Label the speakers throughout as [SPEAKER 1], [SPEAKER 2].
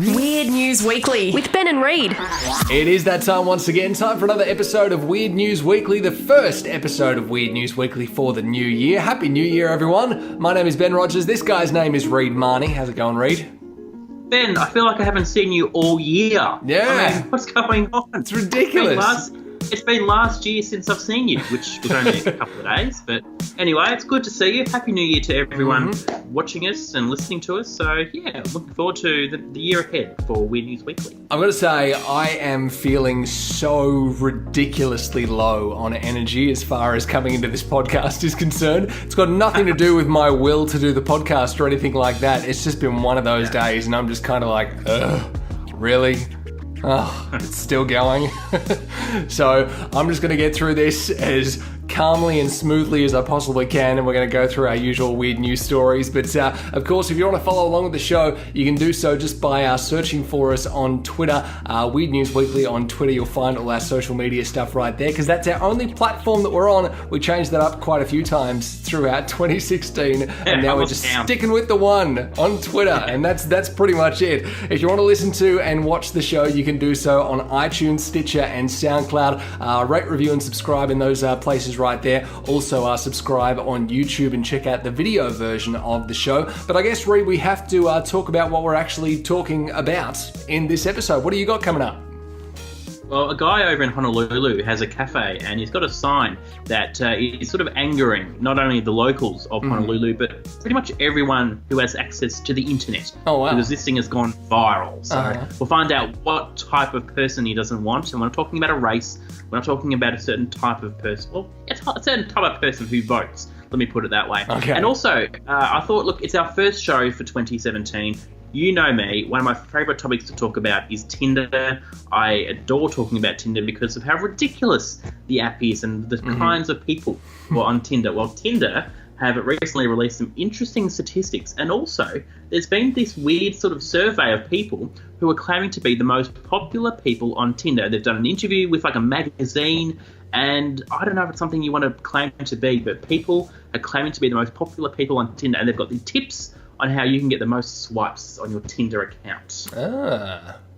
[SPEAKER 1] Weird News Weekly with Ben and Reid.
[SPEAKER 2] It is that time once again. Time for another episode of Weird News Weekly, the first episode of Weird News Weekly for the new year. Happy New Year, everyone. My name is Ben Rogers. This guy's name is Reid Marnie. How's it going, Reid?
[SPEAKER 3] Ben, I feel like I haven't seen you all year.
[SPEAKER 2] Yeah.
[SPEAKER 3] I mean, what's going on?
[SPEAKER 2] It's ridiculous.
[SPEAKER 3] It's been last year since I've seen you, which was only a couple of days. But anyway, it's good to see you. Happy New Year to everyone watching us and listening to us. So, yeah, looking forward to the year ahead for Weird News Weekly.
[SPEAKER 2] I've got to say, I am feeling so ridiculously low on energy as far as coming into this podcast is concerned. It's got nothing to do with my will to do the podcast or anything like that. It's just been one of those days, and I'm just kind of like, ugh, really? Oh, it's still going. So I'm just going to get through this as calmly and smoothly as I possibly can, and we're going to go through our usual weird news stories. But of course, if you want to follow along with the show, you can do so just by searching for us on Twitter, Weird News Weekly on Twitter. You'll find all our social media stuff right there, because that's our only platform that we're on. We changed that up quite a few times throughout 2016, and now we're just sticking with the one on Twitter, and that's pretty much it. If you want to listen to and watch the show, you can do so on iTunes, Stitcher, and Soundcloud. Rate, review, and subscribe in those places right there. Also, subscribe on YouTube and check out the video version of the show. But I guess, Reid, we have to talk about what we're actually talking about in this episode. What do you got coming up?
[SPEAKER 3] Well, a guy over in Honolulu has a cafe, and he's got a sign that is sort of angering not only the locals of Honolulu, but pretty much everyone who has access to the internet.
[SPEAKER 2] Oh, wow.
[SPEAKER 3] Because this thing has gone viral. So we'll find out what type of person he doesn't want. And we're not talking about a race. We're not talking about a certain type of person. Well, it's a certain type of person who votes. Let me put it that way.
[SPEAKER 2] Okay.
[SPEAKER 3] And also, I thought, look, it's our first show for 2017. You know me, one of my favourite topics to talk about is Tinder. I adore talking about Tinder because of how ridiculous the app is and the kinds of people who are on Tinder. Well, Tinder have recently released some interesting statistics, and also there's been this weird sort of survey of people who are claiming to be the most popular people on Tinder. They've done an interview with like a magazine, and I don't know if it's something you want to claim to be, but people are claiming to be the most popular people on Tinder, and they've got the tips on how you can get the most swipes on your Tinder account.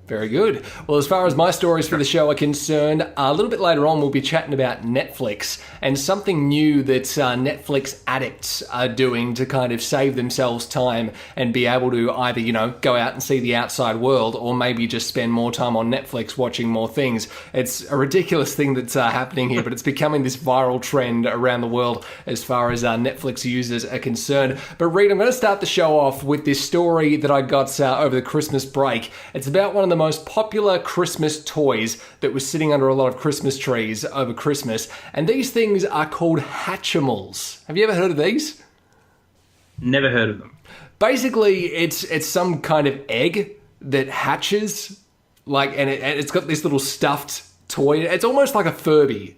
[SPEAKER 2] Very good. Well, as far as my stories for the show are concerned, a little bit later on we'll be chatting about Netflix and something new that Netflix addicts are doing to kind of save themselves time and be able to either, go out and see the outside world, or maybe just spend more time on Netflix watching more things. It's a ridiculous thing that's happening here, but it's becoming this viral trend around the world as far as Netflix users are concerned. But Reid, I'm going to start the show off with this story that I got over the Christmas break. It's about one of the most popular Christmas toys that was sitting under a lot of Christmas trees over Christmas, and these things are called Hatchimals. Have you ever heard of these?
[SPEAKER 3] Never heard of them.
[SPEAKER 2] Basically, it's some kind of egg that hatches, and it's got this little stuffed toy. It's almost like a Furby.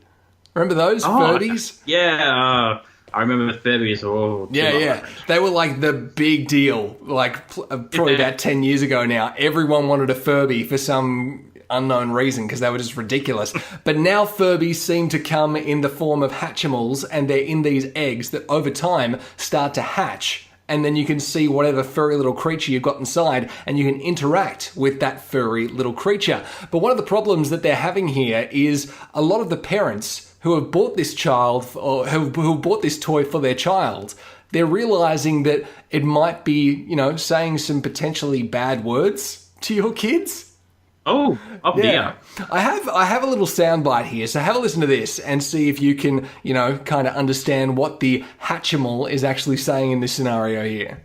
[SPEAKER 2] Remember those Furbies?
[SPEAKER 3] Yeah. I remember the Furbies.
[SPEAKER 2] Yeah. They were like the big deal, probably about 10 years ago now. Everyone wanted a Furby for some unknown reason because they were just ridiculous. But now Furbies seem to come in the form of Hatchimals, and they're in these eggs that over time start to hatch. And then you can see whatever furry little creature you've got inside, and you can interact with that furry little creature. But one of the problems that they're having here is a lot of the parents who have bought this child, or who bought this toy for their child, they're realizing that it might be, saying some potentially bad words to your kids.
[SPEAKER 3] Oh dear.
[SPEAKER 2] I have a little soundbite here, so have a listen to this and see if you can, kind of understand what the Hatchimal is actually saying in this scenario here.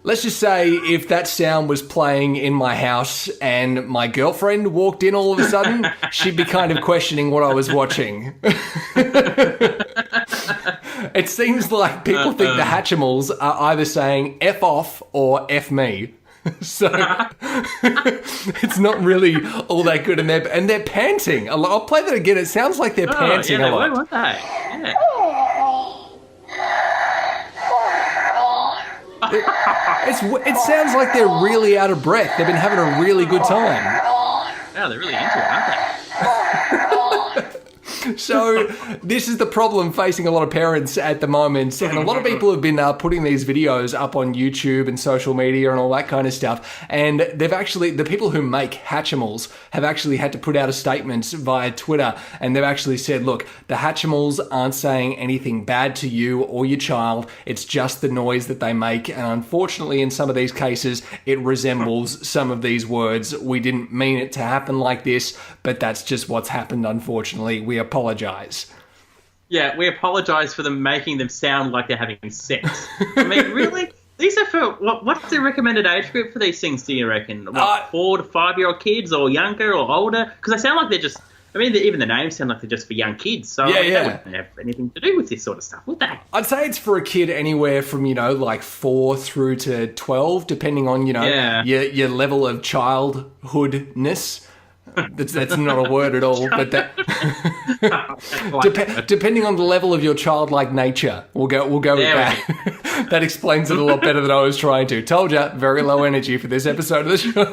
[SPEAKER 2] Let's just say if that sound was playing in my house and my girlfriend walked in all of a sudden, she'd be kind of questioning what I was watching. It seems like people think the Hatchimals are either saying F off or F me. So it's not really all that good, and they're panting a lot. I'll play that again. It sounds like they're panting a lot.
[SPEAKER 3] What they? Yeah.
[SPEAKER 2] It sounds like they're really out of breath. They've been having a really good time.
[SPEAKER 3] Oh, they're really into it, aren't they?
[SPEAKER 2] So this is the problem facing a lot of parents at the moment, and a lot of people have been putting these videos up on YouTube and social media and all that kind of stuff, and the people who make Hatchimals have actually had to put out a statement via Twitter, and they've actually said, look, the Hatchimals aren't saying anything bad to you or your child, it's just the noise that they make, and unfortunately in some of these cases it resembles some of these words. We didn't mean it to happen like this, but that's just what's happened, unfortunately. We apologise.
[SPEAKER 3] Yeah, we apologise for them making them sound like they're having sex. I mean, really? These are for... What's the recommended age group for these things, do you reckon? 4 to 5-year-old kids or younger or older? Because they sound like they're just... I mean, even the names sound like they're just for young kids. So they wouldn't have anything to do with this sort of stuff, would they?
[SPEAKER 2] I'd say it's for a kid anywhere from, like 4 through to 12, depending on, your level of childhoodness. That's not a word at all, but that depending on the level of your childlike nature, we'll go with that. That explains it a lot better than I was trying to. Told ya, very low energy for this episode of the show.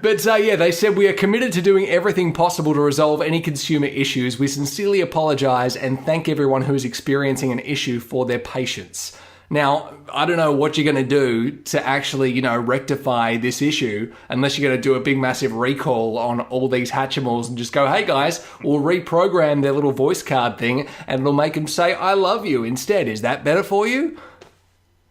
[SPEAKER 2] But they said, we are committed to doing everything possible to resolve any consumer issues. We sincerely apologise and thank everyone who is experiencing an issue for their patience. Now, I don't know what you're going to do to actually, rectify this issue unless you're going to do a big, massive recall on all these Hatchimals and just go, hey, guys, we'll reprogram their little voice card thing and it'll make them say, I love you instead. Is that better for you?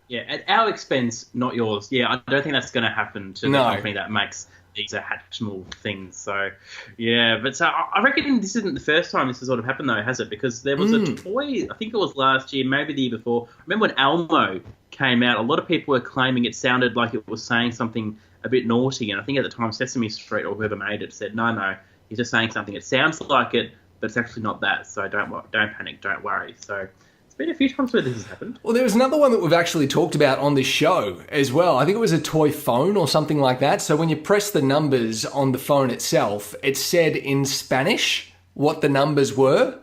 [SPEAKER 3] Yeah, at our expense, not yours. Yeah, I don't think that's going to happen to the company that makes these Hatchimal things. So, yeah. But so I reckon this isn't the first time this has sort of happened, though, has it? Because there was a toy, I think it was last year, maybe the year before. I remember when Elmo came out, a lot of people were claiming it sounded like it was saying something a bit naughty. And I think at the time Sesame Street or whoever made it said, no, he's just saying something. It sounds like it, but it's actually not that. So don't panic, don't worry. So it's been a few times where this has happened.
[SPEAKER 2] Well, there was another one that we've actually talked about on this show as well. I think it was a toy phone or something like that. So when you press the numbers on the phone itself, it said in Spanish what the numbers were.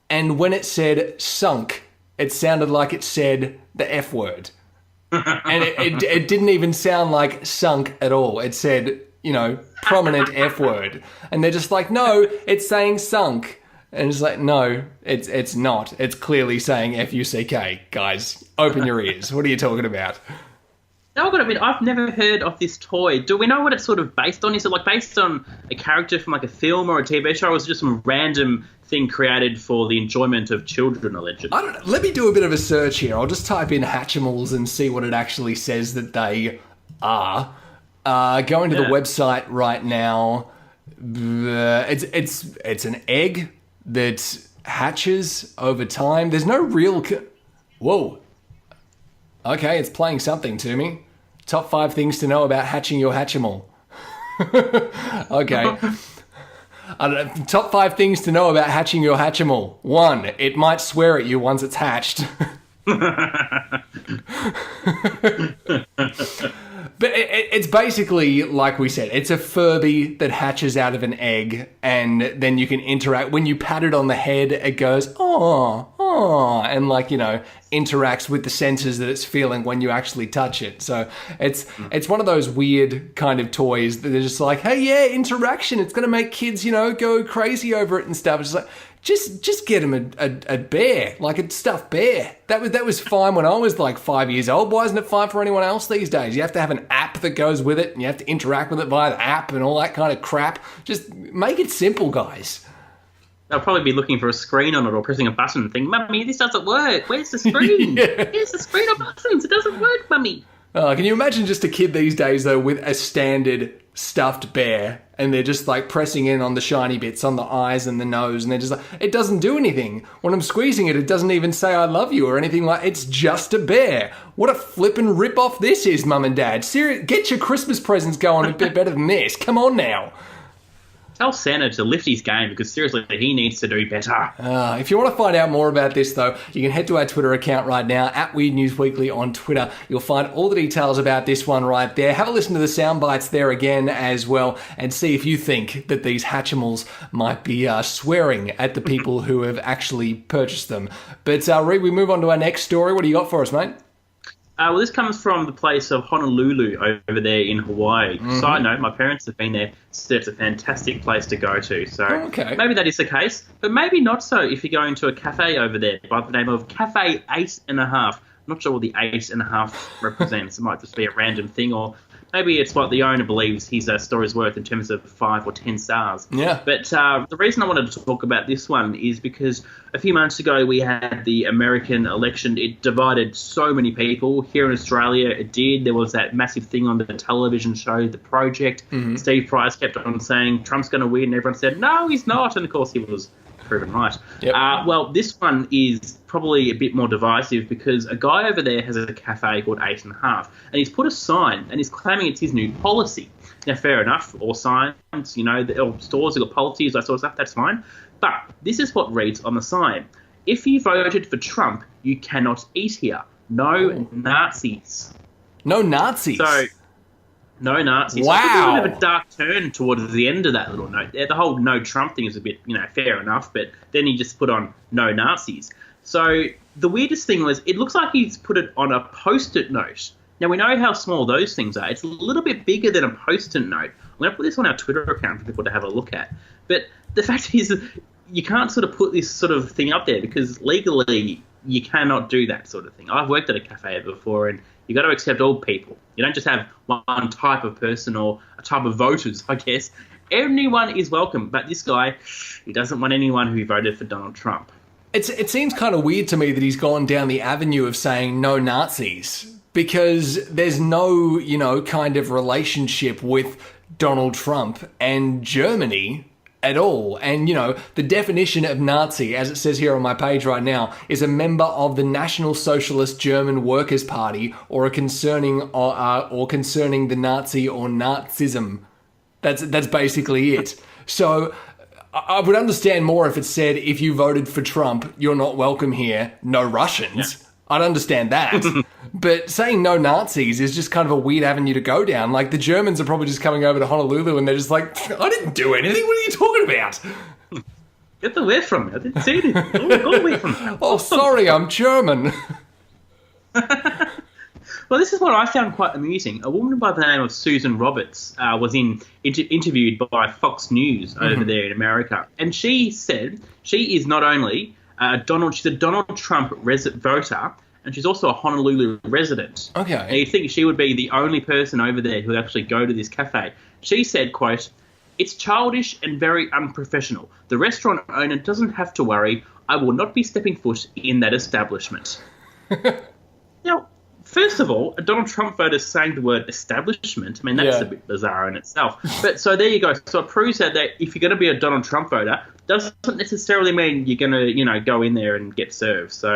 [SPEAKER 2] And when it said sunk, it sounded like it said the F word. And it didn't even sound like sunk at all. It said, prominent F word. And they're just like, no, it's saying sunk. And it's like, no, it's not. It's clearly saying F-U-C-K. Guys, open your ears. What are you talking about?
[SPEAKER 3] No, but I mean, I've never heard of this toy. Do we know what it's sort of based on? Is it like based on a character from like a film or a TV show, or is it just some random thing created for the enjoyment of children, allegedly?
[SPEAKER 2] I don't know. Let me do a bit of a search here. I'll just type in Hatchimals and see what it actually says that they are. Going to the website right now. It's an egg that hatches over time. There's no real... Whoa. Okay, it's playing something to me. Top 5 things to know about hatching your Hatchimal. Okay. I don't know. Top 5 things to know about hatching your Hatchimal. 1, it might swear at you once it's hatched. But it's basically, like we said, it's a Furby that hatches out of an egg, and then you can interact. When you pat it on the head, it goes, oh, and interacts with the sensors that it's feeling when you actually touch it. So it's one of those weird kind of toys that they're just like, hey, yeah, interaction. It's going to make kids, go crazy over it and stuff. It's like, just get him a bear, like a stuffed bear. That was fine when I was like 5 years old. Why isn't it fine for anyone else these days? You have to have an app that goes with it, and you have to interact with it via the app and all that kind of crap. Just make it simple, guys.
[SPEAKER 3] They'll probably be looking for a screen on it or pressing a button and think, Mummy, this doesn't work. Where's the screen? Here's the screen or buttons. It doesn't work, Mummy.
[SPEAKER 2] Can you imagine just a kid these days, though, with a standard stuffed bear, and they're just like pressing in on the shiny bits on the eyes and the nose, and they're just like, it doesn't do anything. When I'm squeezing it, it doesn't even say I love you or anything like. It's just a bear. What a flippin' rip-off this is, Mum and Dad. Seriously, get your Christmas presents going a bit better than this. Come on now.
[SPEAKER 3] Tell Santa to lift his game, because seriously, he needs to do better.
[SPEAKER 2] If you want to find out more about this, though, you can head to our Twitter account right now, at Weird News Weekly on Twitter. You'll find all the details about this one right there. Have a listen to the sound bites there again as well, and see if you think that these Hatchimals might be swearing at the people who have actually purchased them. But, Reid, we move on to our next story. What do you got for us, mate?
[SPEAKER 3] Well, this comes from the place of Honolulu over there in Hawaii.
[SPEAKER 2] Mm-hmm.
[SPEAKER 3] Side note, my parents have been there, so it's a fantastic place to go to. So maybe that is the case, but maybe not so if you're going to a cafe over there by the name of Cafe 8.5. I'm not sure what the 8.5 represents. It might just be a random thing, or maybe it's what the owner believes his store is worth in terms of 5 or 10 stars.
[SPEAKER 2] Yeah.
[SPEAKER 3] But the reason I wanted to talk about this one is because a few months ago we had the American election. It divided so many people. Here in Australia, it did. There was that massive thing on the television show, The Project.
[SPEAKER 2] Mm-hmm.
[SPEAKER 3] Steve Price kept on saying Trump's going to win. And everyone said, no, he's not. And, of course, he was proven right.
[SPEAKER 2] Yep.
[SPEAKER 3] Well, this one is probably a bit more divisive because a guy over there has a cafe called 8.5, and he's put a sign and he's claiming it's his new policy. Now, fair enough, all signs, or stores have got policies, that sort of stuff, that's fine. But this is what reads on the sign. If you voted for Trump, you cannot eat here. No Nazis.
[SPEAKER 2] No Nazis?
[SPEAKER 3] So, no Nazis.
[SPEAKER 2] Wow.
[SPEAKER 3] So it's a bit of a dark turn towards the end of that little note. The whole no Trump thing is a bit, fair enough, but then he just put on no Nazis. So the weirdest thing was it looks like he's put it on a Post-it note. Now, we know how small those things are. It's a little bit bigger than a Post-it note. I'm going to put this on our Twitter account for people to have a look at. But the fact is you can't sort of put this sort of thing up there because legally you cannot do that sort of thing. I've worked at a cafe before, and you've got to accept all people. You don't just have one type of person or a type of voters, I guess. Anyone is welcome. But this guy, he doesn't want anyone who voted for Donald Trump.
[SPEAKER 2] It seems kind of weird to me that he's gone down the avenue of saying no Nazis because there's no, kind of relationship with Donald Trump and Germany at all. And, the definition of Nazi, as it says here on my page right now, is a member of the National Socialist German Workers' Party or concerning the Nazi or Nazism. That's basically it. So I would understand more if it said, if you voted for Trump, you're not welcome here, no Russians. Yeah. I'd understand that. But saying no Nazis is just kind of a weird avenue to go down. Like, the Germans are probably just coming over to Honolulu and they're just like, I didn't do anything. What are you talking about?
[SPEAKER 3] Get away from me. I didn't say anything. Go away from me.
[SPEAKER 2] Oh, sorry, I'm German.
[SPEAKER 3] Well, this is what I found quite amusing. A woman by the name of Susan Roberts was interviewed by Fox News over there in America. And she said she is not only she's a Donald Trump voter, and she's also a Honolulu resident.
[SPEAKER 2] Okay.
[SPEAKER 3] And you'd think she would be the only person over there who would actually go to this cafe. She said, quote, "It's childish and very unprofessional. The restaurant owner doesn't have to worry. I will not be stepping foot in that establishment." Now, first of all, a Donald Trump voter saying the word establishment, I mean, that's a bit bizarre in itself. But so there you go. So it proves that if you're going to be a Donald Trump voter, doesn't necessarily mean you're going to, go in there and get served. So,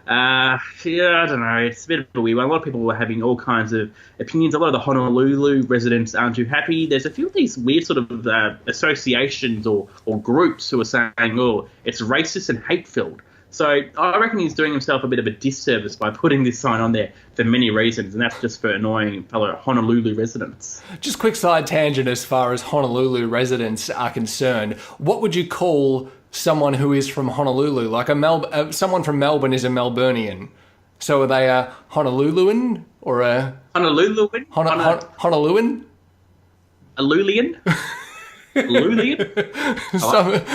[SPEAKER 3] I don't know. It's a bit of a weird one. A lot of people were having all kinds of opinions. A lot of the Honolulu residents aren't too happy. There's a few of these weird sort of associations or groups who are saying, oh, it's racist and hate-filled. So I reckon he's doing himself a bit of a disservice by putting this sign on there for many reasons, and that's just for annoying fellow Honolulu residents.
[SPEAKER 2] Just quick side tangent as far as Honolulu residents are concerned. What would you call someone who is from Honolulu? Like someone from Melbourne is a Melburnian. So are they a Honoluluan or a...
[SPEAKER 3] Honoluluan?
[SPEAKER 2] Honoluluan?
[SPEAKER 3] A Lulian?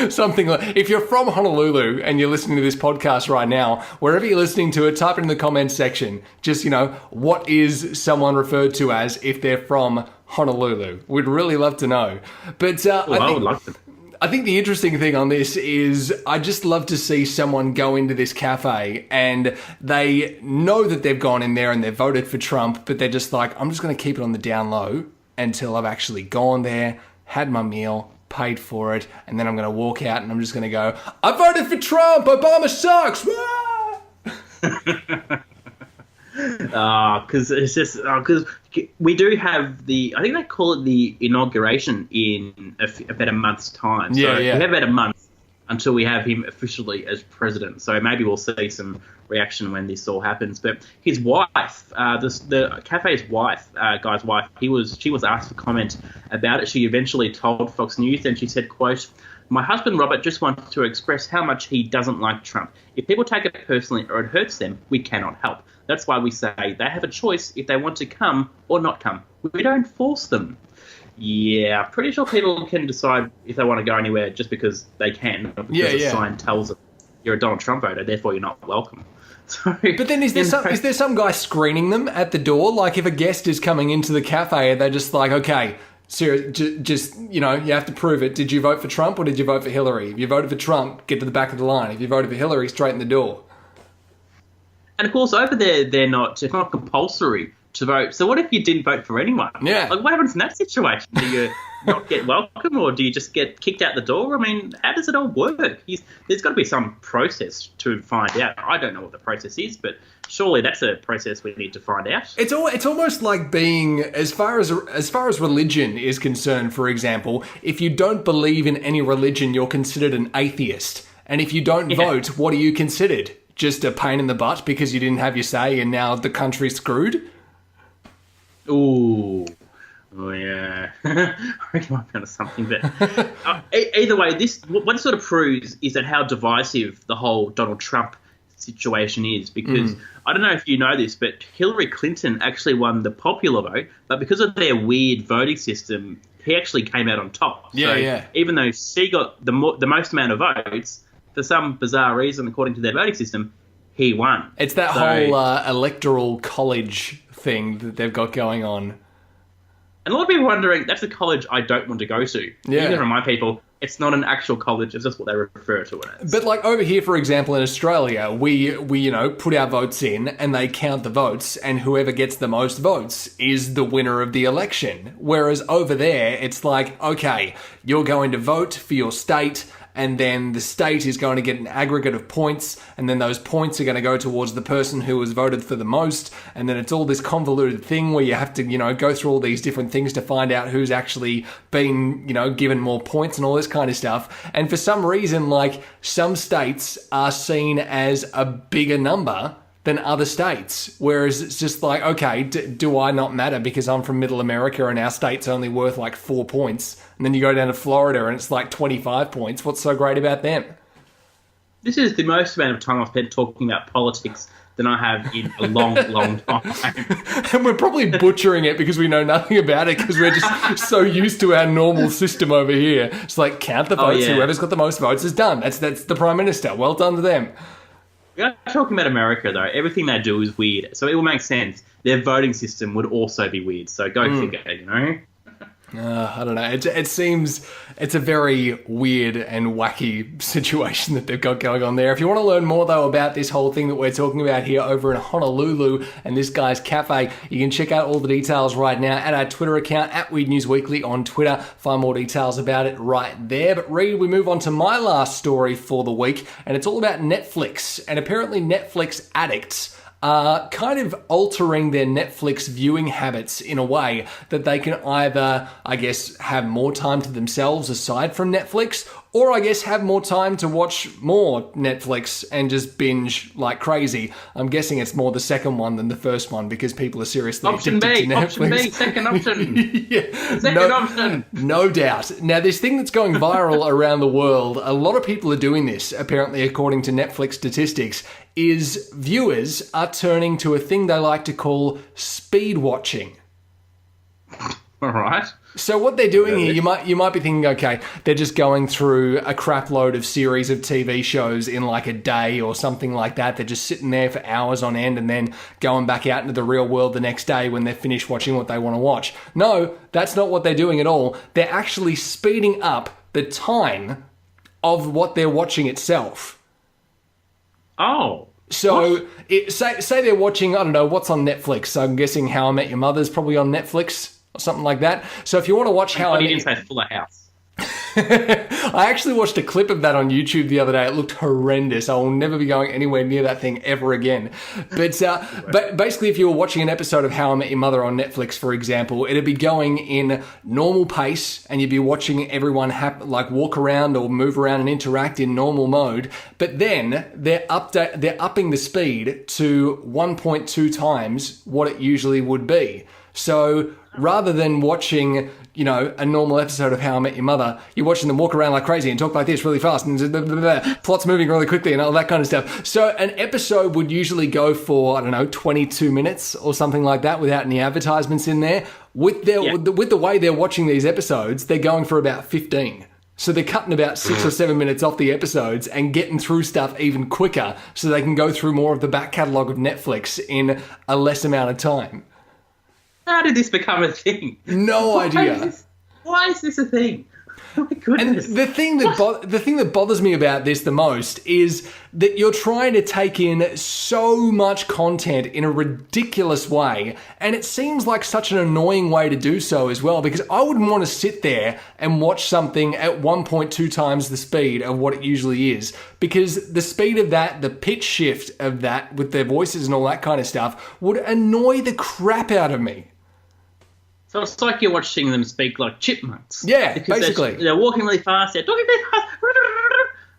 [SPEAKER 2] Something like, if you're from Honolulu and you're listening to this podcast right now, wherever you're listening to it, type it in the comments section. Just, what is someone referred to as if they're from Honolulu? We'd really love to know. But
[SPEAKER 3] I would love to.
[SPEAKER 2] I think the interesting thing on this is I just love to see someone go into this cafe and they know that they've gone in there and they've voted for Trump, but they're just like, I'm just going to keep it on the down low until I've actually gone there, had my meal, paid for it, and then I'm going to walk out and I'm just going to go, I voted for Trump, Obama sucks!
[SPEAKER 3] Because it's just because we do have I think they call it the inauguration in about a month's time. So we have about a month until we have him officially as president. So maybe we'll see some reaction when this all happens. But his wife, the cafe's wife, guy's wife, she was asked for comment about it. She eventually told Fox News, and she said, quote, "My husband Robert just wants to express how much he doesn't like Trump. If people take it personally or it hurts them, we cannot help. That's why we say they have a choice if they want to come or not come. We don't force them. Yeah, pretty sure people can decide if they want to go anywhere just because they can, not because a sign tells them you're a Donald Trump voter, therefore you're not welcome. So,
[SPEAKER 2] but then is there some guy screening them at the door? Like if a guest is coming into the cafe, they're just like, okay, serious, just, you have to prove it. Did you vote for Trump or did you vote for Hillary? If you voted for Trump, get to the back of the line. If you voted for Hillary, straight in the door.
[SPEAKER 3] And of course, over there, it's not compulsory to vote. So what if you didn't vote for anyone?
[SPEAKER 2] Yeah.
[SPEAKER 3] Like, what happens in that situation? Do you not get welcome, or do you just get kicked out the door? I mean, how does it all work? There's got to be some process to find out. I don't know what the process is, but surely that's a process we need to find out.
[SPEAKER 2] It's almost like being, as far as religion is concerned, for example, if you don't believe in any religion, you're considered an atheist. And if you don't vote, what are you considered? Just a pain in the butt because you didn't have your say and now the country's screwed?
[SPEAKER 3] Ooh. Oh, yeah. I reckon I found something. But either way, what it sort of proves is that how divisive the whole Donald Trump situation is. Because I don't know if you know this, but Hillary Clinton actually won the popular vote. But because of their weird voting system, he actually came out on top.
[SPEAKER 2] Yeah.
[SPEAKER 3] Even though she got the most amount of votes, for some bizarre reason, according to their voting system, he won.
[SPEAKER 2] It's that whole electoral college thing that they've got going on.
[SPEAKER 3] And a lot of people are wondering, that's a college I don't want to go to.
[SPEAKER 2] Yeah.
[SPEAKER 3] You need to remind people, it's not an actual college, it's just what they refer to it as.
[SPEAKER 2] But like over here, for example, in Australia, we put our votes in and they count the votes and whoever gets the most votes is the winner of the election. Whereas over there, it's like, okay, you're going to vote for your state and then the state is going to get an aggregate of points, and then those points are going to go towards the person who was voted for the most, and then it's all this convoluted thing where you have to, go through all these different things to find out who's actually been, given more points and all this kind of stuff. And for some reason, like, some states are seen as a bigger number than other states, whereas it's just like, okay, do I not matter because I'm from Middle America and our state's only worth like 4 points, and then you go down to Florida and it's like 25 points. What's so great about them?
[SPEAKER 3] This is the most amount of time I've spent talking about politics than I have in a long, long time.
[SPEAKER 2] And we're probably butchering it because we know nothing about it because we're just so used to our normal system over here. It's like, count the votes, whoever's got the most votes is done. That's the Prime Minister. Well done to them.
[SPEAKER 3] We're talking about America, though. Everything they do is weird. So it will make sense. Their voting system would also be weird. So go figure,
[SPEAKER 2] I don't know. It seems it's a very weird and wacky situation that they've got going on there. If you want to learn more, though, about this whole thing that we're talking about here over in Honolulu and this guy's cafe, you can check out all the details right now at our Twitter account, at Weed News Weekly on Twitter. Find more details about it right there. But Reid, we move on to my last story for the week, and it's all about Netflix. And apparently Netflix addicts are kind of altering their Netflix viewing habits in a way that they can either, I guess, have more time to themselves aside from Netflix, or I guess have more time to watch more Netflix and just binge like crazy. I'm guessing it's more the second one than the first one because people are seriously addicted to Netflix.
[SPEAKER 3] Option B, second option.
[SPEAKER 2] Second option. No doubt. Now, this thing that's going viral around the world, a lot of people are doing this, apparently according to Netflix statistics, is viewers are turning to a thing they like to call speed watching.
[SPEAKER 3] All right.
[SPEAKER 2] So what they're doing here, you might be thinking, okay, they're just going through a crap load of series of TV shows in like a day or something like that. They're just sitting there for hours on end and then going back out into the real world the next day when they're finished watching what they want to watch. No, that's not what they're doing at all. They're actually speeding up the time of what they're watching itself.
[SPEAKER 3] Oh.
[SPEAKER 2] So say they're watching, I don't know, what's on Netflix. So I'm guessing How I Met Your Mother's probably on Netflix. Or something like that. So if you want to watch How I Met...
[SPEAKER 3] You didn't say Fuller House.
[SPEAKER 2] I actually watched a clip of that on YouTube the other day. It looked horrendous. I will never be going anywhere near that thing ever again. But basically, if you were watching an episode of How I Met Your Mother on Netflix, for example, it'd be going in normal pace and you'd be watching everyone walk around or move around and interact in normal mode. But then they're upping the speed to 1.2 times what it usually would be. So rather than watching, a normal episode of How I Met Your Mother, you're watching them walk around like crazy and talk like this really fast and blah, blah, blah, plot's moving really quickly and all that kind of stuff. So an episode would usually go for, 22 minutes or something like that without any advertisements in there. With the way they're watching these episodes, they're going for about 15. So they're cutting about 6 or 7 minutes off the episodes and getting through stuff even quicker so they can go through more of the back catalogue of Netflix in a less amount of time.
[SPEAKER 3] How did this become a thing?
[SPEAKER 2] No idea.
[SPEAKER 3] Why is this a thing? Oh my goodness.
[SPEAKER 2] And the thing that bothers me about this the most is that you're trying to take in so much content in a ridiculous way, and it seems like such an annoying way to do so as well, because I wouldn't want to sit there and watch something at 1.2 times the speed of what it usually is, because the speed of that, the pitch shift of that with their voices and all that kind of stuff would annoy the crap out of me.
[SPEAKER 3] So it's like you're watching them speak like chipmunks.
[SPEAKER 2] Yeah,
[SPEAKER 3] because
[SPEAKER 2] basically.
[SPEAKER 3] They're walking really fast, they're talking really fast.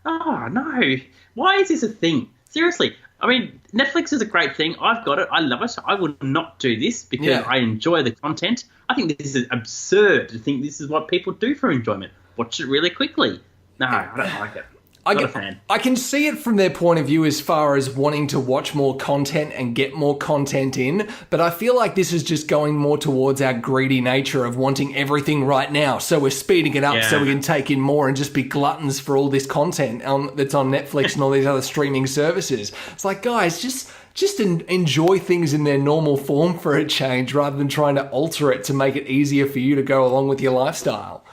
[SPEAKER 3] Oh, no. Why is this a thing? Seriously. I mean, Netflix is a great thing. I've got it. I love it. I would not do this because I enjoy the content. I think this is absurd to think this is what people do for enjoyment. Watch it really quickly. No, I don't like it. Not a fan.
[SPEAKER 2] I can see it from their point of view as far as wanting to watch more content and get more content in, but I feel like this is just going more towards our greedy nature of wanting everything right now. So we're speeding it up so we can take in more and just be gluttons for all this content that's on Netflix and all these other streaming services. It's like, guys, just enjoy things in their normal form for a change rather than trying to alter it to make it easier for you to go along with your lifestyle.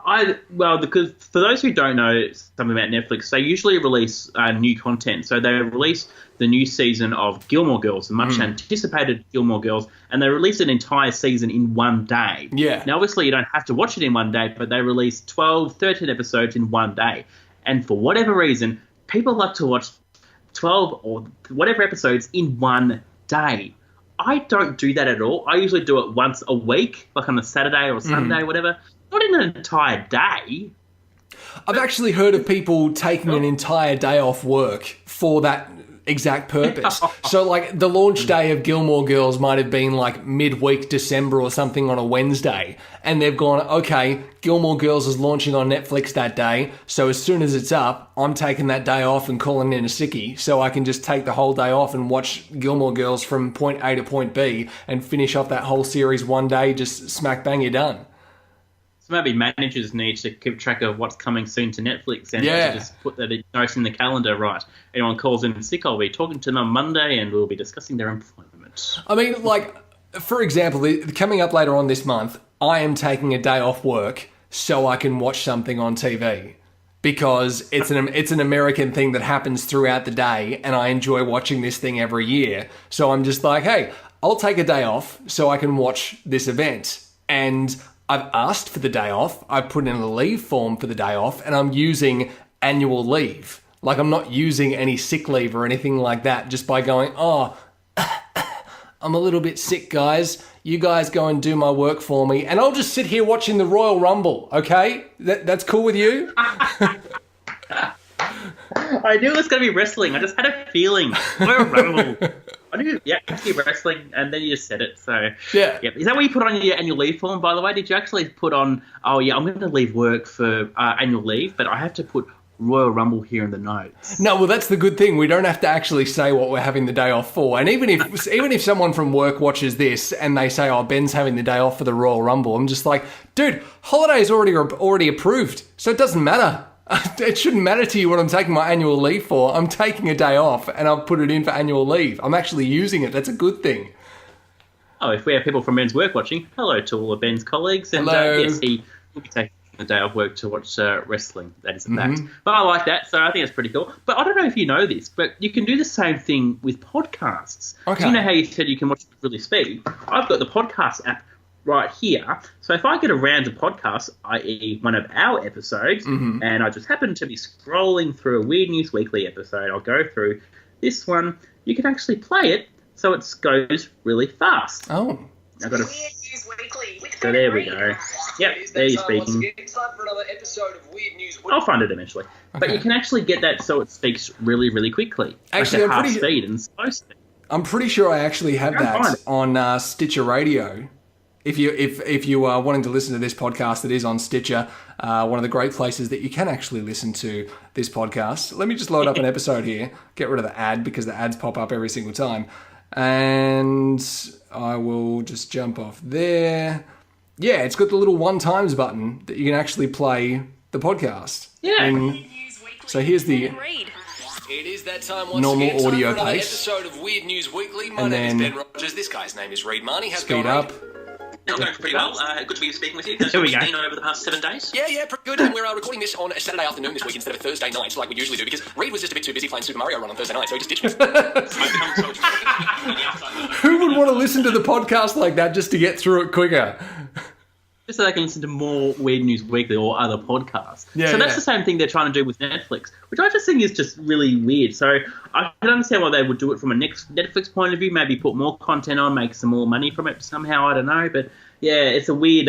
[SPEAKER 3] Because for those who don't know something about Netflix, they usually release new content. So they release the new season of Gilmore Girls, the much anticipated Gilmore Girls, and they release an entire season in one day. Yeah. Now, obviously, you don't have to watch it in one day, but they release 12, 13 episodes in one day. And for whatever reason, people like to watch 12 or whatever episodes in one day. I don't do that at all. I usually do it once a week, like on a Saturday or Sunday, whatever. Not in an entire day.
[SPEAKER 2] I've actually heard of people taking an entire day off work for that exact purpose. So, like, the launch day of Gilmore Girls might have been, like, midweek December or something on a Wednesday. And they've gone, okay, Gilmore Girls is launching on Netflix that day. So as soon as it's up, I'm taking that day off and calling in a sickie. So I can just take the whole day off and watch Gilmore Girls from point A to point B and finish off that whole series one day, just smack bang, you're done.
[SPEAKER 3] So maybe managers need to keep track of what's coming soon to Netflix and to just put that note in the calendar, right? Anyone calls in sick, I'll be talking to them on Monday and we'll be discussing their employment.
[SPEAKER 2] I mean, like, for example, coming up later on this month, I am taking a day off work so I can watch something on TV because it's an American thing that happens throughout the day and I enjoy watching this thing every year. So I'm just like, hey, I'll take a day off so I can watch this event. And I've asked for the day off, I've put in a leave form for the day off, and I'm using annual leave. Like, I'm not using any sick leave or anything like that just by going, oh, I'm a little bit sick, guys. You guys go and do my work for me, and I'll just sit here watching the Royal Rumble, okay? That's cool with you?
[SPEAKER 3] I knew it was going to be wrestling. I just had a feeling. Royal Rumble. I knew, actually wrestling, and then you just said it. So, Is that what you put on your annual leave form, by the way? Did you actually put on, I'm going to leave work for annual leave, but I have to put Royal Rumble here in the notes?
[SPEAKER 2] No, well, that's the good thing. We don't have to actually say what we're having the day off for. And even if someone from work watches this and they say, oh, Ben's having the day off for the Royal Rumble, I'm just like, dude, holiday's already approved, so it doesn't matter. It shouldn't matter to you what I'm taking my annual leave for. I'm taking a day off and I'll put it in for annual leave. I'm actually using it. That's a good thing.
[SPEAKER 3] Oh, if we have people from Ben's work watching, hello to all of Ben's colleagues. And yes, he will be taking a day off work to watch wrestling. That is a fact. But I like that, so I think it's pretty cool. But I don't know if you know this, but you can do the same thing with podcasts. Okay. So you know how you said you can watch it really speed? I've got the podcast app right here. So if I get a random podcast, i.e. one of our episodes, and I just happen to be scrolling through a Weird News Weekly episode, I'll go through this one. You can actually play it so it goes really fast.
[SPEAKER 2] Oh.
[SPEAKER 3] I've got so there we go. Yep, there you're speaking.
[SPEAKER 4] It's time for another episode of Weird News Weekly.
[SPEAKER 3] I'll find it eventually. Okay. But you can actually get that so it speaks really, really quickly.
[SPEAKER 2] Actually,
[SPEAKER 3] like half speed and slow speed.
[SPEAKER 2] I'm pretty sure I actually have that on Stitcher Radio. If you are wanting to listen to this podcast, it is on Stitcher, one of the great places that you can actually listen to this podcast. Let me just load up an episode here. Get rid of the ad because the ads pop up every single time. And I will just jump off there. Yeah, it's got the little one times button that you can actually play the podcast.
[SPEAKER 3] Yeah.
[SPEAKER 2] So here's the
[SPEAKER 4] It is that time once
[SPEAKER 2] normal
[SPEAKER 4] again,
[SPEAKER 2] audio
[SPEAKER 4] time for another
[SPEAKER 2] pace.
[SPEAKER 4] episode of Weird News Weekly. My
[SPEAKER 2] And
[SPEAKER 4] name
[SPEAKER 2] then
[SPEAKER 4] is Ben Rogers. This guy's name is Reid. Marnie, how's it
[SPEAKER 2] speed
[SPEAKER 4] going,
[SPEAKER 2] up.
[SPEAKER 4] Reid?
[SPEAKER 5] I'm going pretty well. Good to be speaking with you.
[SPEAKER 3] There we go.
[SPEAKER 5] Been over the past 7 days.
[SPEAKER 4] Yeah, pretty good. And we're recording this on a Saturday afternoon this week instead of a Thursday night, like we usually do, because Reid was just a bit too busy playing Super Mario Run on Thursday night, so he just ditched us.
[SPEAKER 2] Who would want to listen to the podcast like that just to get through it quicker?
[SPEAKER 3] Just so they can listen to more Weird News Weekly or other podcasts.
[SPEAKER 2] Yeah,
[SPEAKER 3] so that's
[SPEAKER 2] yeah.
[SPEAKER 3] the same thing they're trying to do with Netflix, which I just think is just really weird. So I can understand why they would do it from a Netflix point of view, maybe put more content on, make some more money from it somehow, I don't know. But yeah, it's a weird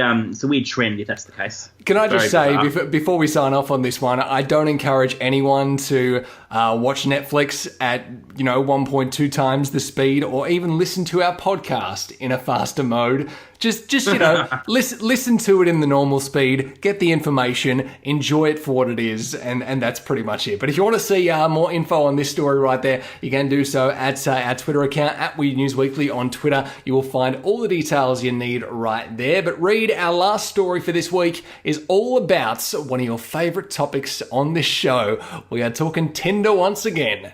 [SPEAKER 3] trend if that's the case.
[SPEAKER 2] Can I just
[SPEAKER 3] Very
[SPEAKER 2] say,
[SPEAKER 3] bizarre.
[SPEAKER 2] before we sign off on this one, I don't encourage anyone to watch Netflix at 1.2 times the speed, or even listen to our podcast in a faster mode. Just listen to it in the normal speed, get the information, enjoy it for what it is, and that's pretty much it. But if you want to see more info on this story right there, you can do so at our Twitter account, at Weird News Weekly on Twitter. You will find all the details you need right there. But Reid, our last story for this week is all about one of your favourite topics on this show. We are talking Tinder once again.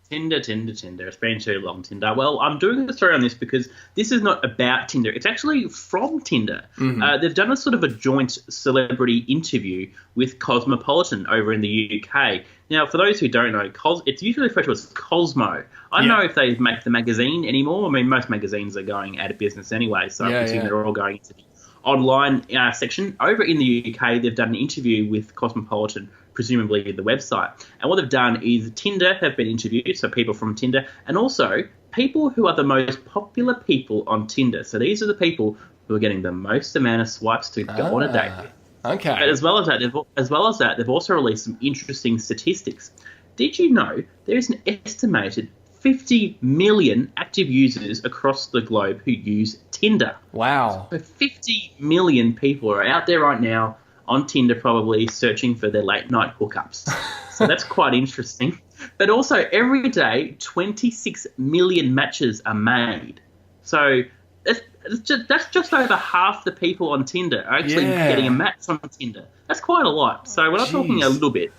[SPEAKER 3] Tinder. It's been too long, Tinder. Well, I'm doing a story on this because this is not about Tinder. It's actually from Tinder.
[SPEAKER 2] Mm-hmm.
[SPEAKER 3] They've done a sort of a joint celebrity interview with Cosmopolitan over in the UK. Now, for those who don't know, it's usually referred to as Cosmo. I don't know if they make the magazine anymore. I mean, most magazines are going out of business anyway, so I presume they're all going into the online section. Over in the UK, they've done an interview with Cosmopolitan, presumably the website. And what they've done is Tinder have been interviewed, so people from Tinder, and also people who are the most popular people on Tinder. So these are the people who are getting the most amount of swipes to go on a date with.
[SPEAKER 2] Okay.
[SPEAKER 3] But as well as that, they've also released some interesting statistics. Did you know there is an estimated 50 million active users across the globe who use Tinder?
[SPEAKER 2] Wow.
[SPEAKER 3] So 50 million people are out there right now on Tinder, probably searching for their late night hookups. So that's quite interesting. But also every day, 26 million matches are made. So that's just over half the people on Tinder are actually getting a match on Tinder. That's quite a lot. So we're not talking a little bit.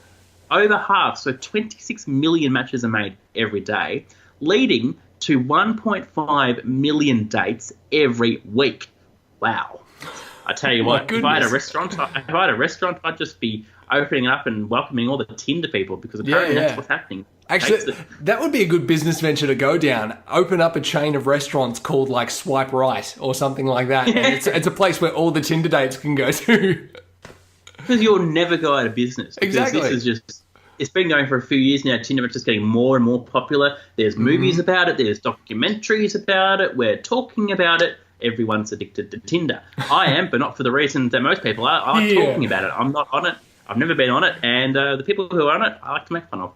[SPEAKER 3] Over half, so 26 million matches are made every day, leading to 1.5 million dates every week. Wow. I tell you what, if I had a restaurant, I'd just be opening it up and welcoming all the Tinder people, because apparently that's what's happening.
[SPEAKER 2] Actually, that would be a good business venture to go down. Open up a chain of restaurants called like Swipe Right or something like that. And it's a place where all the Tinder dates can go to.
[SPEAKER 3] Because you'll never go out of business.
[SPEAKER 2] Exactly.
[SPEAKER 3] This is it's been going for a few years now. Tinder is just getting more and more popular. There's movies about it. There's documentaries about it. We're talking about it. Everyone's addicted to Tinder. I am, but not for the reason that most people are. I like talking about it. I'm not on it. I've never been on it. And the people who are on it, I like to make fun of.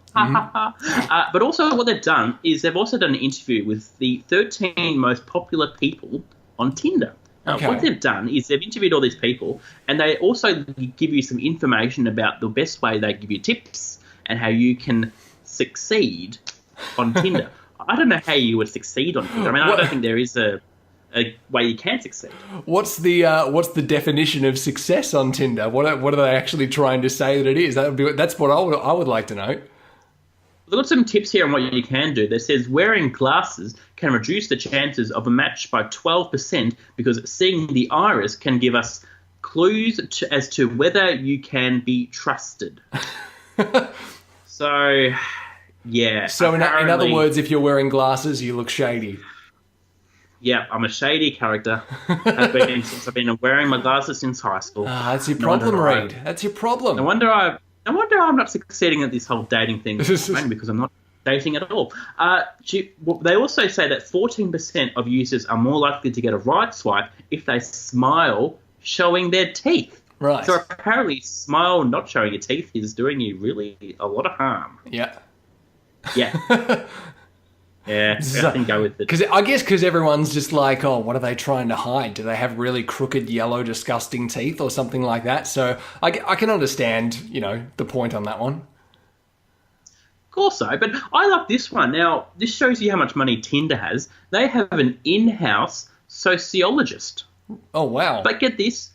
[SPEAKER 3] But also what they've done is they've also done an interview with the 13 most popular people on Tinder. What they've done is they've interviewed all these people, and they also give you some information about the best way. They give you tips and how you can succeed on Tinder. I don't know how you would succeed on Tinder. I mean, I don't think there is a way you can succeed.
[SPEAKER 2] What's the definition of success on Tinder? What are they actually trying to say that it is? That's what I would like to know.
[SPEAKER 3] We've got some tips here on what you can do. That says wearing glasses can reduce the chances of a match by 12% because seeing the iris can give us clues as to whether you can be trusted. So, yeah.
[SPEAKER 2] So in other words, if you're wearing glasses, you look shady.
[SPEAKER 3] Yeah, I'm a shady character. I've been wearing my glasses since high school.
[SPEAKER 2] That's your problem, Reid. That's your problem.
[SPEAKER 3] No wonder I'm not succeeding at this whole dating thing, mainly because I'm not dating at all. They also say that 14% of users are more likely to get a right swipe if they smile showing their teeth.
[SPEAKER 2] Right.
[SPEAKER 3] So apparently smile not showing your teeth is doing you really a lot of harm.
[SPEAKER 2] Yeah.
[SPEAKER 3] Yeah. Yeah, I can go with it.
[SPEAKER 2] Because everyone's just like, oh, what are they trying to hide? Do they have really crooked, yellow, disgusting teeth or something like that? So I can understand, the point on that one.
[SPEAKER 3] Of course so, but I like this one. Now, this shows you how much money Tinder has. They have an in-house sociologist.
[SPEAKER 2] Oh, wow.
[SPEAKER 3] But get this,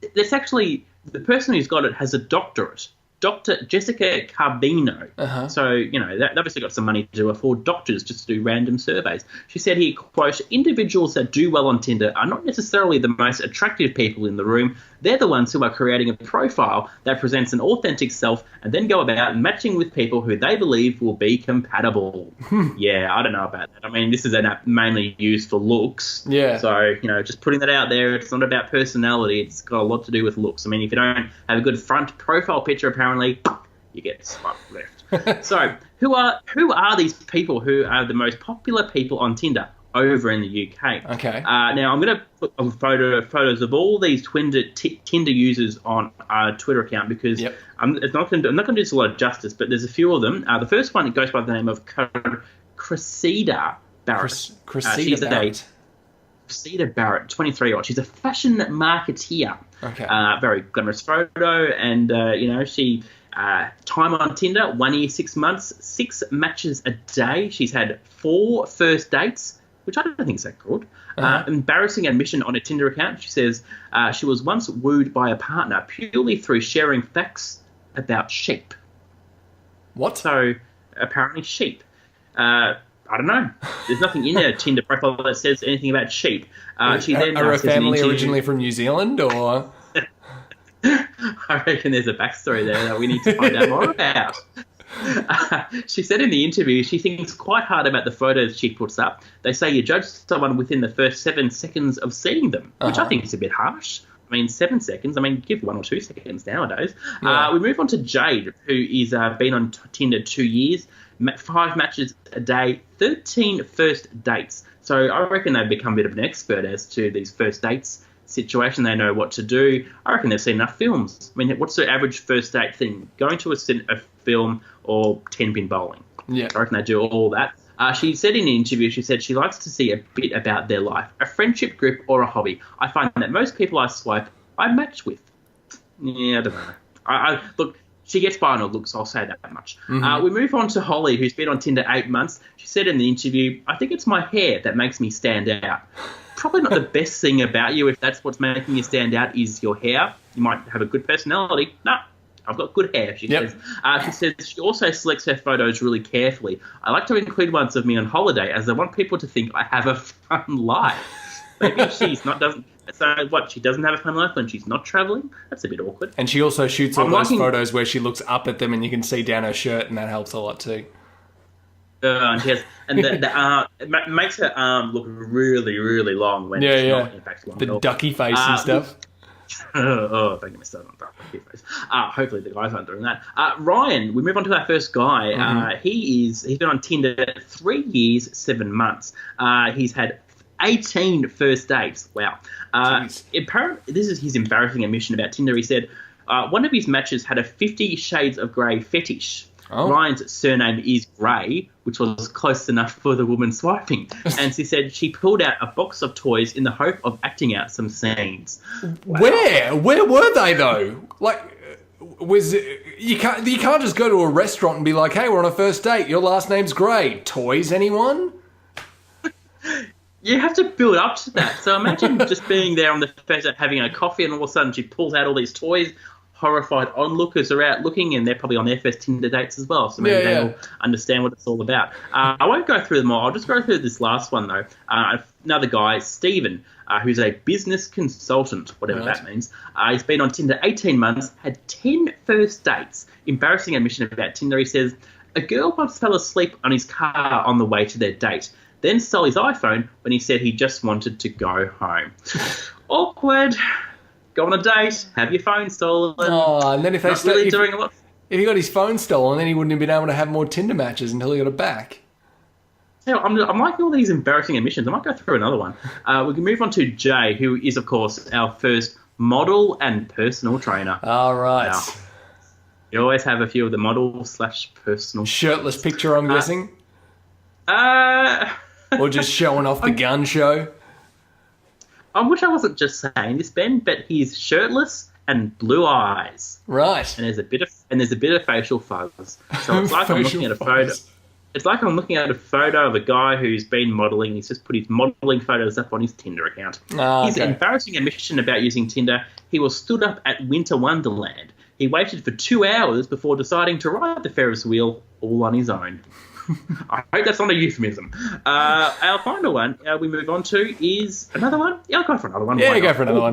[SPEAKER 3] it's actually, the person who's got it has a doctorate. Dr. Jessica Carbino.
[SPEAKER 2] Uh-huh.
[SPEAKER 3] So, they obviously got some money to do for doctors just to do random surveys. She said here, quote, individuals that do well on Tinder are not necessarily the most attractive people in the room. They're the ones who are creating a profile that presents an authentic self and then go about matching with people who they believe will be compatible. Yeah, I don't know about that. I mean, this is an app mainly used for looks.
[SPEAKER 2] Yeah.
[SPEAKER 3] So, just putting that out there, it's not about personality. It's got a lot to do with looks. I mean, if you don't have a good front profile picture, apparently, you get swiped left. So, who are these people who are the most popular people on Tinder over in the UK?
[SPEAKER 2] Okay.
[SPEAKER 3] Now, I'm going to put a photos of all these Tinder users on our Twitter account because I'm not going to do this a lot of justice, but there's a few of them. The first one goes by the name of Cressida Barrett.
[SPEAKER 2] Cressida Barrett.
[SPEAKER 3] Cressida Barrett, 23-year-old. She's a fashion marketeer.
[SPEAKER 2] Okay.
[SPEAKER 3] Very glamorous photo, and she time on Tinder 1 year 6 months, 6 matches a day. She's had 4 first dates, which I don't think is that good. Embarrassing admission on a Tinder account. She says she was once wooed by a partner purely through sharing facts about sheep.
[SPEAKER 2] What?
[SPEAKER 3] So apparently sheep. I don't know. There's nothing in her Tinder profile that says anything about sheep. She then
[SPEAKER 2] are her family originally from New Zealand, or?
[SPEAKER 3] I reckon there's a backstory there that we need to find out more about. She said in the interview she thinks quite hard about the photos she puts up. They say you judge someone within the first 7 seconds of seeing them, which I think is a bit harsh. I mean, 7 seconds. I mean, give 1 or 2 seconds nowadays. Yeah. We move on to Jade, who is been on Tinder 2 years, 5 matches a day, 13 first dates. So I reckon they've become a bit of an expert as to these first dates situation. They know what to do. I reckon they've seen enough films. I mean, what's the average first date thing? Going to a film or 10-pin bowling.
[SPEAKER 2] Yeah.
[SPEAKER 3] I reckon they do all that. She said in an interview, she said she likes to see a bit about their life, a friendship group or a hobby. I find that most people I swipe, I match with. Yeah, I don't know. Look, she gets by on her looks, I'll say that much. Mm-hmm. We move on to Holly, who's been on Tinder 8 months. She said in the interview, I think it's my hair that makes me stand out. Probably not the best thing about you if that's what's making you stand out is your hair. You might have a good personality. No, I've got good hair, she says. She says she also selects her photos really carefully. I like to include ones of me on holiday as I want people to think I have a fun life. Maybe she's not doesn't. So what? She doesn't have a fun life when she's not travelling? That's a bit awkward.
[SPEAKER 2] And she also shoots all those photos where she looks up at them and you can see down her shirt, and that helps a lot too.
[SPEAKER 3] And she has, and the arm, it makes her arm look really, really long when it's not in fact long.
[SPEAKER 2] The ducky face and stuff.
[SPEAKER 3] Don't get me started on ducky face. Hopefully the guys aren't doing that. Ryan, we move on to our first guy. Mm-hmm. He's been on Tinder 3 years, 7 months. He's had 18 first dates. Wow. Apparently, this is his embarrassing admission about Tinder. He said one of his matches had a 50 Shades of Grey fetish. Oh. Ryan's surname is Grey, which was close enough for the woman swiping. And she said she pulled out a box of toys in the hope of acting out some scenes. Wow.
[SPEAKER 2] Where were they though? Like, you can't just go to a restaurant and be like, hey, we're on a first date. Your last name's Grey. Toys, anyone?
[SPEAKER 3] You have to build up to that. So imagine just being there on the first date, having a coffee, and all of a sudden she pulls out all these toys. Horrified onlookers are out looking, and they're probably on their first Tinder dates as well, so maybe they'll understand what it's all about. I won't go through them all. I'll just go through this last one, though. Another guy, Stephen, who's a business consultant, whatever that means. He's been on Tinder 18 months, had 10 first dates. Embarrassing admission about Tinder. He says, a girl once fell asleep on his car on the way to their date, then stole his iPhone when he said he just wanted to go home. Awkward. Go on a date, have your phone stolen.
[SPEAKER 2] Oh, and then if
[SPEAKER 3] he
[SPEAKER 2] got his phone stolen, then he wouldn't have been able to have more Tinder matches until he got it back.
[SPEAKER 3] Yeah, I'm liking all these embarrassing admissions. I might go through another one. We can move on to Jay, who is, of course, our first model and personal trainer.
[SPEAKER 2] All right. Now,
[SPEAKER 3] you always have a few of the model/personal.
[SPEAKER 2] Shirtless picture, I'm guessing. Or just showing off the gun show?
[SPEAKER 3] I wish I wasn't just saying this, Ben, but he's shirtless and blue eyes.
[SPEAKER 2] Right.
[SPEAKER 3] And there's a bit of facial fuzz. So it's like I'm looking at a photo. It's like I'm looking at a photo of a guy who's been modelling. He's just put his modelling photos up on his Tinder account. His embarrassing admission about using Tinder, he was stood up at Winter Wonderland. He waited for 2 hours before deciding to ride the Ferris wheel all on his own. I hope that's not a euphemism. Our final one we move on to is another one. Yeah, I'll go for another one.
[SPEAKER 2] Yeah, go for another one.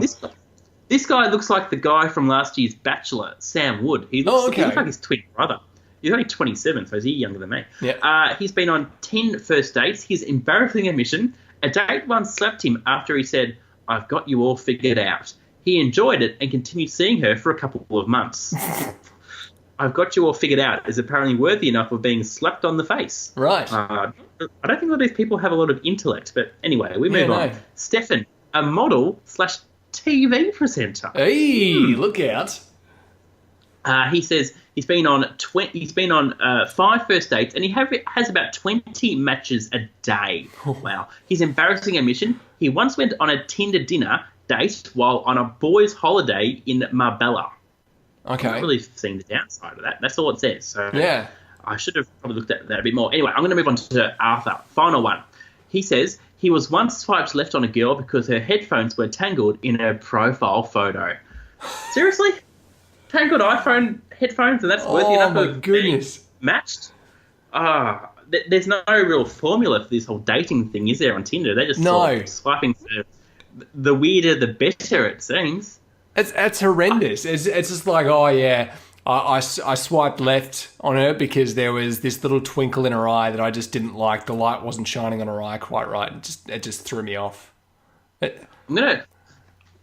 [SPEAKER 3] This guy looks like the guy from last year's Bachelor, Sam Wood. He looks like his twin brother. He's only 27, so he's a year younger than me.
[SPEAKER 2] Yeah.
[SPEAKER 3] He's been on 10 first dates. His embarrassing admission, a date once slapped him after he said, "I've got you all figured out." He enjoyed it and continued seeing her for a couple of months. "I've got you all figured out" is apparently worthy enough of being slapped on the face.
[SPEAKER 2] Right.
[SPEAKER 3] I don't think a lot of these people have a lot of intellect, but anyway, we move on. Stefan, a model/TV presenter.
[SPEAKER 2] Hey, look out.
[SPEAKER 3] He says he's been on 5 first dates and he has about 20 matches a day. Wow. His embarrassing admission, he once went on a Tinder dinner date while on a boys' holiday in Marbella.
[SPEAKER 2] Okay.
[SPEAKER 3] I've not really seen the downside of that. That's all it says. So
[SPEAKER 2] yeah.
[SPEAKER 3] I should have probably looked at that a bit more. Anyway, I'm going to move on to Arthur. Final one. He says he was once swiped left on a girl because her headphones were tangled in her profile photo. Seriously? Tangled iPhone headphones, and that's worthy enough of being matched? There's no real formula for this whole dating thing, is there, on Tinder? They're just sort of swiping for the weirder the better, it seems.
[SPEAKER 2] It's horrendous. It's just like, oh yeah, I swiped left on her because there was this little twinkle in her eye that I just didn't like. The light wasn't shining on her eye quite right. It just threw me off.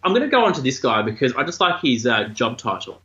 [SPEAKER 3] I'm gonna go on to this guy because I just like his job title,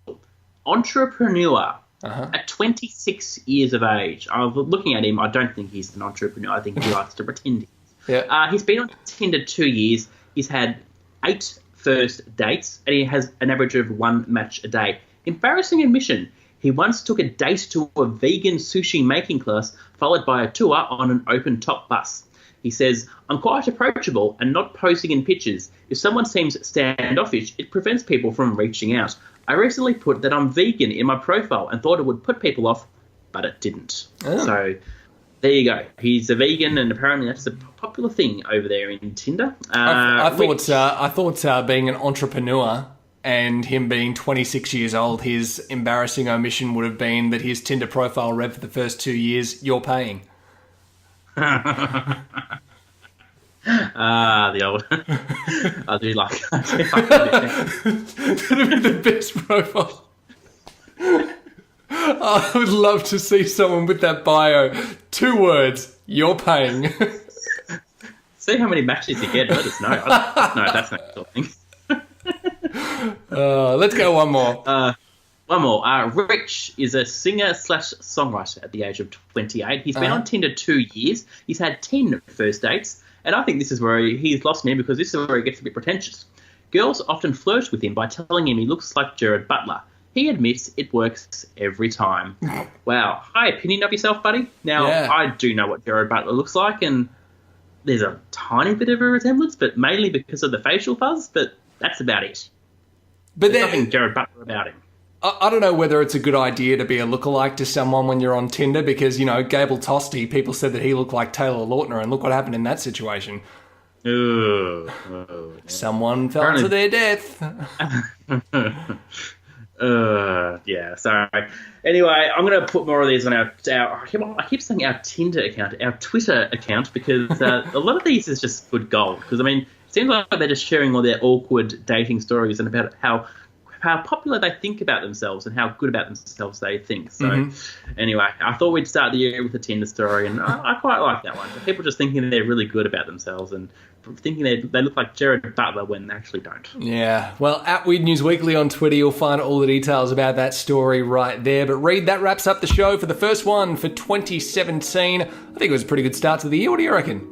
[SPEAKER 3] entrepreneur. At 26 years of age. I was looking at him. I don't think he's an entrepreneur. I think he likes to pretend he is.
[SPEAKER 2] Yeah.
[SPEAKER 3] He's been on Tinder 2 years. He's had 8 first dates, and he has an average of 1 match a day. Embarrassing admission. He once took a date to a vegan sushi making class, followed by a tour on an open-top bus. He says, "I'm quite approachable and not posing in pictures. If someone seems standoffish, it prevents people from reaching out. I recently put that I'm vegan in my profile and thought it would put people off, but it didn't." So there you go. He's a vegan, and apparently that's a popular thing over there in Tinder.
[SPEAKER 2] I thought being an entrepreneur and him being 26 years old, his embarrassing omission would have been that his Tinder profile read for the first 2 years, "You're paying."
[SPEAKER 3] The old. I do like that.
[SPEAKER 2] That would be the best profile. I would love to see someone with that bio. 2 words, "You're paying."
[SPEAKER 3] See how many matches you get. Let us know. No, that's not talking.
[SPEAKER 2] Let's go one more.
[SPEAKER 3] One more. Rich is a singer/songwriter at the age of 28. He's been on Tinder 2 years. He's had 10 first dates. And I think this is where he's lost me because this is where he gets a bit pretentious. Girls often flirt with him by telling him he looks like Gerard Butler. He admits it works every time. Wow. High opinion of yourself, buddy. Now, I do know what Gerard Butler looks like, and there's a tiny bit of a resemblance, but mainly because of the facial fuzz, but that's about it.
[SPEAKER 2] But
[SPEAKER 3] there's nothing Gerard Butler about him.
[SPEAKER 2] I don't know whether it's a good idea to be a lookalike to someone when you're on Tinder because, you know, Gable Tosti, people said that he looked like Taylor Lautner, and look what happened in that situation. Someone fell to their death.
[SPEAKER 3] Yeah, sorry. Anyway, I'm going to put more of these on our I keep saying our Tinder account, our Twitter account, because a lot of these is just good gold. Because, I mean, it seems like they're just sharing all their awkward dating stories and about how popular they think about themselves and how good about themselves they think. So, Anyway, I thought we'd start the year with a Tinder story, and I quite like that one. People just thinking they're really good about themselves and thinking they look like Gerard Butler when they actually don't.
[SPEAKER 2] Yeah, well, at Weird News Weekly on Twitter, you'll find all the details about that story right there. But Reid, that wraps up the show for the first one for 2017. I think it was a pretty good start to the year. What do you reckon?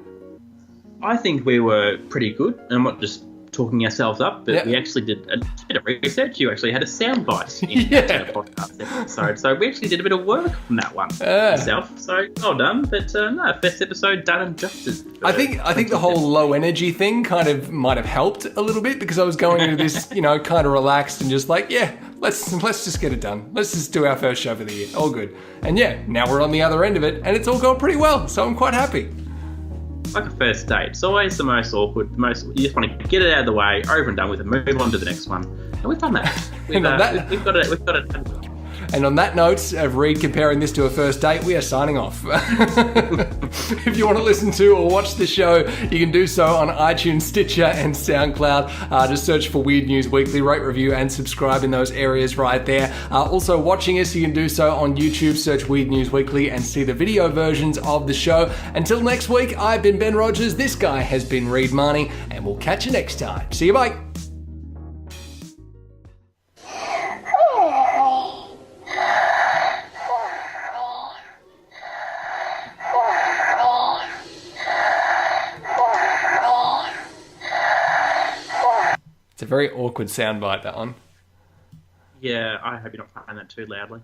[SPEAKER 3] I think we were pretty good. And I'm not just talking ourselves up, but we actually did a bit of research. You actually had a soundbite in that podcast episode, so we actually did a bit of work on that one yourself. So well done. But no, first episode done and dusted.
[SPEAKER 2] I think the whole low energy thing kind of might have helped a little bit, because I was going into this, kind of relaxed and just like, let's just get it done. Let's just do our first show for the year. All good. And now we're on the other end of it, and it's all gone pretty well. So I'm quite happy.
[SPEAKER 3] Like a first date, it's always the most awkward. You just want to get it out of the way, over and done with it, move on to the next one. And we've done that. We've got it done.
[SPEAKER 2] And on that note of Reid comparing this to a first date, we are signing off. If you want to listen to or watch the show, you can do so on iTunes, Stitcher, and Soundcloud. Just search for Weird News Weekly, rate, review, and subscribe in those areas right there. Also, watching us, you can do so on YouTube, search Weird News Weekly, and see the video versions of the show. Until next week, I've been Ben Rogers, this guy has been Reid Marnie, and we'll catch you next time. See you, bye. It's a very awkward soundbite, that one.
[SPEAKER 3] Yeah, I hope you're not playing that too loudly.